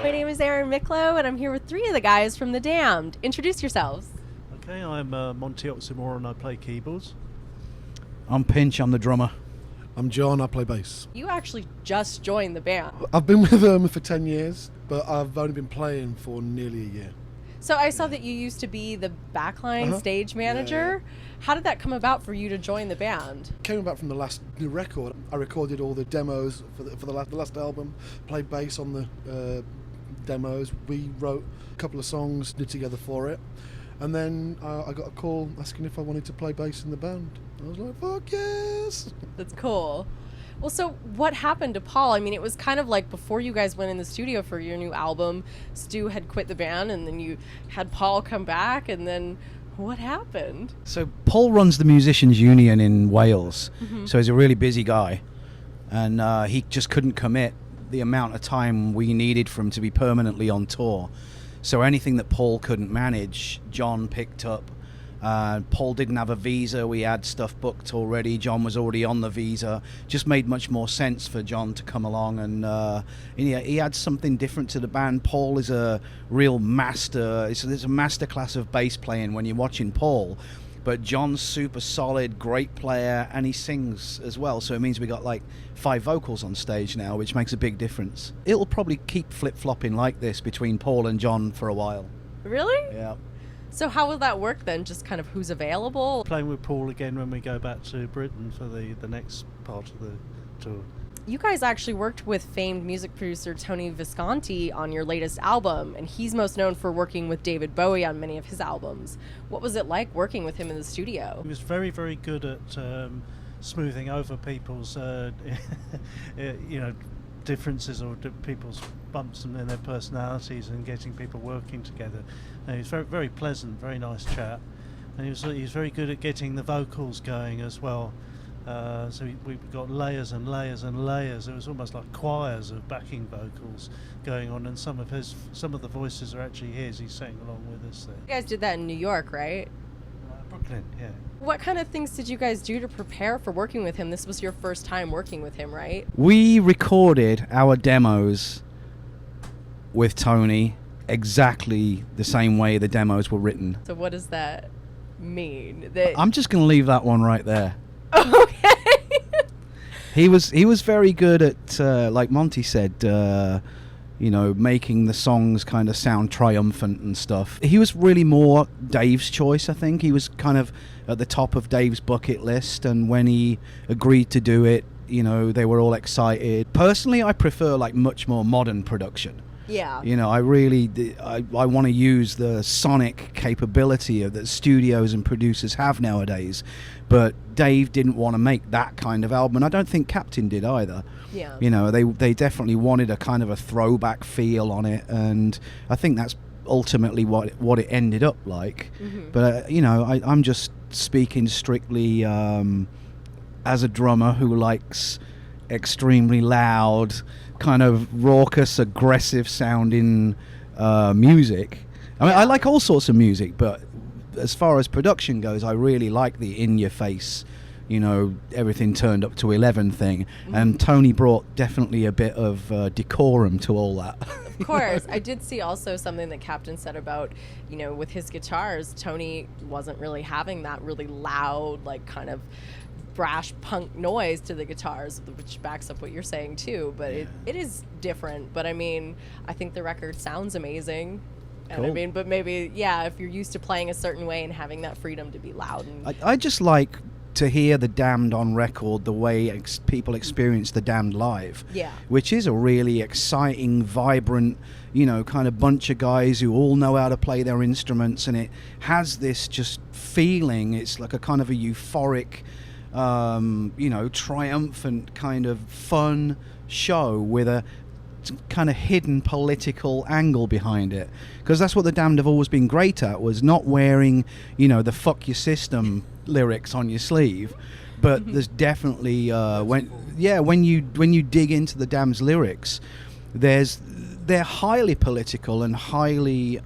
My name is Erin Micklow, and I'm here with three of the guys from The Damned. Introduce yourselves. Okay, I'm Monty Oxymore and I play keyboards. I'm Pinch, I'm the drummer. I'm John, I play bass. You actually just joined the band. I've been with them for 10 years, but I've only been playing for nearly a year. So I saw that you used to be the backline stage manager. Yeah. How did that come about for you to join the band? Came about from the last new record. I recorded all the demos for the last album, played bass on the demos. We wrote a couple of songs, did together for it. And then I got a call asking if I wanted to play bass in the band. I was like, fuck yes! That's cool. Well, so what happened to Paul? I mean, it was kind of like before you guys went in the studio for your new album, Stu had quit the band, and then you had Paul come back, and then what happened? So Paul runs the Musicians Union in Wales, so he's a really busy guy, and he just couldn't commit the amount of time we needed for him to be permanently on tour. So anything that Paul couldn't manage, John picked up. Paul didn't have a visa, we had stuff booked already, John was already on the visa. Just made much more sense for John to come along, and he adds something different to the band. Paul is a real master, it's a masterclass of bass playing when you're watching Paul, but John's super solid, great player, and he sings as well, so it means we got like 5 vocals on stage now, which makes a big difference. It'll probably keep flip-flopping like this between Paul and John for a while. Really? Yeah. So how will that work then? Just kind of who's available? Playing with Paul again when we go back to Britain for the next part of the tour. You guys actually worked with famed music producer Tony Visconti on your latest album, and he's most known for working with David Bowie on many of his albums. What was it like working with him in the studio? He was very, very good at smoothing over people's differences or people's bumps in their personalities and getting people working together. And he was very, very pleasant, very nice chap, and he was very good at getting the vocals going as well. So we got layers and layers and layers. It was almost like choirs of backing vocals going on, and some of the voices are actually his. He sang along with us there. You guys did that in New York, right? Brooklyn, yeah. What kind of things did you guys do to prepare for working with him? This was your first time working with him, right? We recorded our demos with Tony exactly the same way the demos were written. So what does that mean? I'm just going to leave that one right there. Okay. He was very good at, like Monty said, making the songs kind of sound triumphant and stuff. He was really more Dave's choice, I think. He was kind of at the top of Dave's bucket list, and when he agreed to do it, they were all excited. Personally, I prefer like much more modern production. Yeah. I really, I want to use the sonic capability that studios and producers have nowadays, but Dave didn't want to make that kind of album, and I don't think Captain did either. Yeah. They definitely wanted a kind of a throwback feel on it, and I think that's ultimately what it ended up like. But I'm just speaking strictly as a drummer who likes extremely loud, kind of raucous, aggressive sounding music. I mean, I like all sorts of music, but as far as production goes, I really like the in-your-face, everything turned up to 11 thing. And Tony brought definitely a bit of decorum to all that. Of course. I did see also something that Captain said about, with his guitars, Tony wasn't really having that really loud, like kind of brash punk noise to the guitars, which backs up what you're saying too, but it is different. But I mean, I think the record sounds amazing. And Cool. I mean, but maybe, if you're used to playing a certain way and having that freedom to be loud. And I just like to hear the Damned on record the way people experience the Damned live. Yeah. Which is a really exciting, vibrant, kind of bunch of guys who all know how to play their instruments, and it has this just feeling. It's like a kind of a euphoric, triumphant kind of fun show with a kind of hidden political angle behind it, because that's what the Damned have always been great at, was not wearing the fuck your system lyrics on your sleeve, but there's definitely when you dig into the Damned's lyrics, they're highly political and highly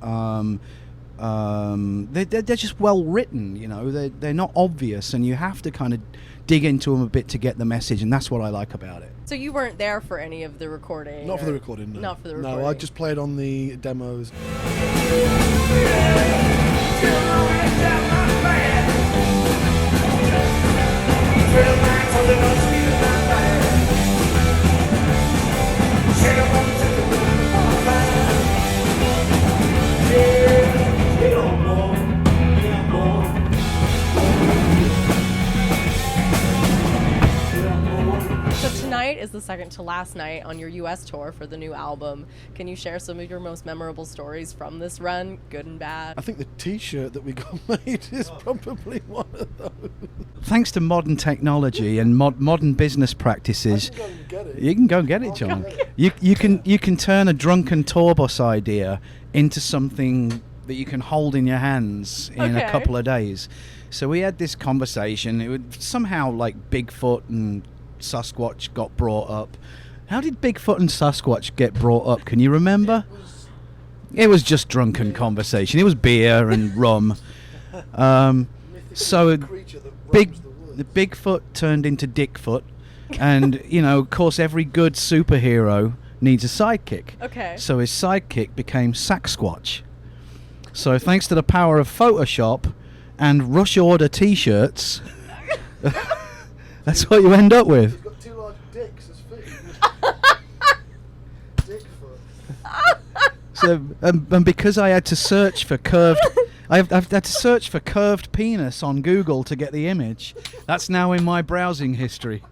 they're just well written. They're not obvious, and you have to kind of dig into them a bit to get the message, and that's what I like about it. So you weren't there for any of the recording? Not for the recording, no. Not for the recording. No, I just played on the demos. So tonight is the second to last night on your U.S. tour for the new album. Can you share some of your most memorable stories from this run, good and bad? I think the T-shirt that we got made is probably one of those. Thanks to modern technology and modern business practices, I can go and get it. you can go and get it, John. You can turn a drunken tour bus idea into something that you can hold in your hands in a Okay. couple of days. So we had this conversation. It would somehow like Bigfoot and Sasquatch got brought up. How did Bigfoot and Sasquatch get brought up? Can you remember? It was just drunken conversation. It was beer and rum. So Creature that roams the woods. Bigfoot turned into Dickfoot, and you know, of course, every good superhero needs a sidekick. Okay. So his sidekick became SASQUATCH. So thanks to the power of Photoshop and rush order T-shirts, that's what you end up with. He's got two large dicks as feet. Dickfoot. So and because I had to search for curved, I've had to search for curved penis on Google to get the image. That's now in my browsing history.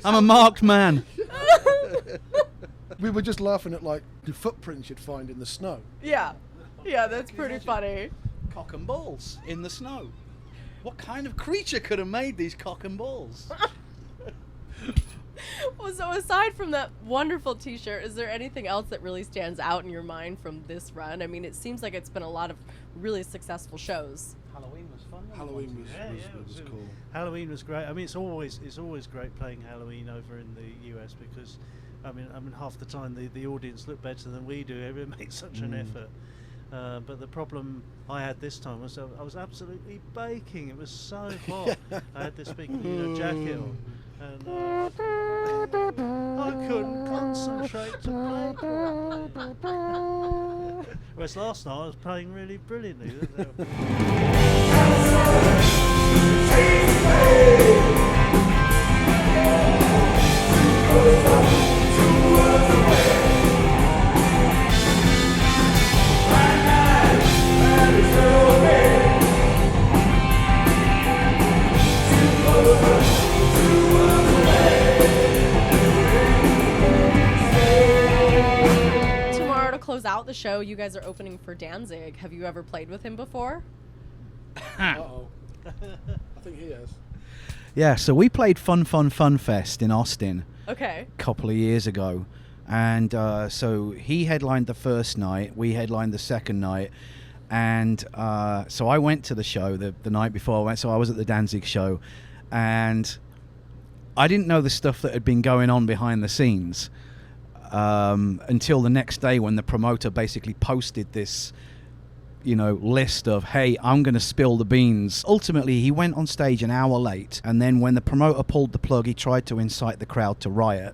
I'm a marked man. We were just laughing at like the footprints you'd find in the snow. Yeah. Yeah, that's pretty funny. Cock and balls in the snow. What kind of creature could have made these cock and balls? Well, so aside from that wonderful T-shirt, is there anything else that really stands out in your mind from this run? I mean, it seems like it's been a lot of really successful shows. Halloween was fun. Halloween was cool. Halloween was great. I mean, it's always great playing Halloween over in the US because, I mean, half the time the audience look better than we do. Everyone makes such an effort. But the problem I had this time was I was absolutely baking. It was so hot. I had this big jacket on, and I couldn't concentrate to play. Whereas last night I was playing really brilliantly. Tomorrow to close out the show, you guys are opening for Danzig. Have you ever played with him before? Uh-oh. I think he has. Yeah, so we played Fun Fest in Austin Okay. a couple of years ago. And so he headlined the first night, we headlined the second night. And so I went to the show the night before I went, so I was at the Danzig show. And I didn't know the stuff that had been going on behind the scenes until the next day when the promoter basically posted this, you know, list of, hey, I'm going to spill the beans. Ultimately, he went on stage an hour late, and then when the promoter pulled the plug, he tried to incite the crowd to riot,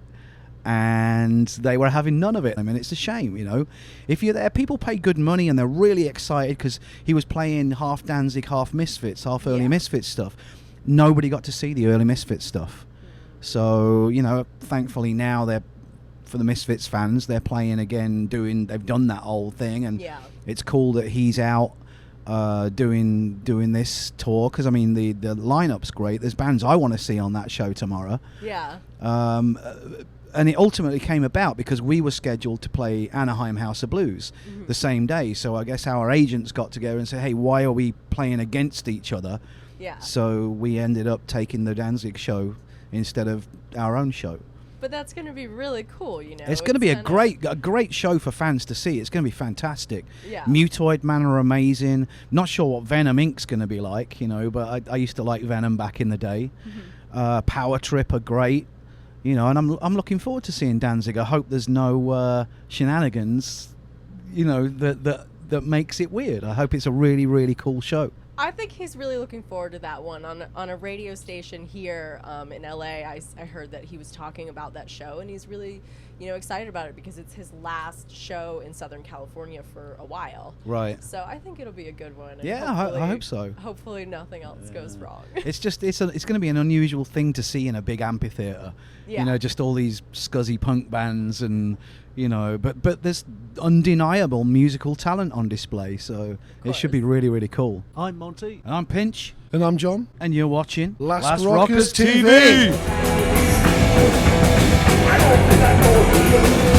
and they were having none of it. I mean, it's a shame, you know. If you're there, people pay good money, and they're really excited because he was playing half Danzig, half Misfits, half early Misfits stuff. Nobody got to see the early Misfits stuff. So, you know, thankfully now they're, for the Misfits fans, they're playing again, they've done that whole thing, and it's cool that he's out doing this tour, because I mean the lineup's great. There's bands I want to see on that show tomorrow. Yeah. And it ultimately came about because we were scheduled to play Anaheim House of Blues the same day. So I guess our agents got together and said, hey, why are we playing against each other? Yeah. So we ended up taking the Danzig show instead of our own show. But that's going to be really cool, you know. It's going to be a great show for fans to see. It's going to be fantastic. Yeah. Mutoid Man are amazing. Not sure what Venom Inc.'s going to be like, you know, but I used to like Venom back in the day. Power Trip are great, you know, and I'm looking forward to seeing Danzig. I hope there's no shenanigans, you know, that makes it weird. I hope it's a really, really cool show. I think he's really looking forward to that one. On a radio station here in LA, I heard that he was talking about that show, and he's really, excited about it because it's his last show in Southern California for a while. Right. So I think it'll be a good one. And Yeah, I hope so. Hopefully nothing else goes wrong. It's going to be an unusual thing to see in a big amphitheater. Yeah. Just all these scuzzy punk bands and, but there's undeniable musical talent on display, so it should be really, really cool. I'm Monty. And I'm Pinch. And I'm John. And you're watching Last Rockers TV. I don't think I know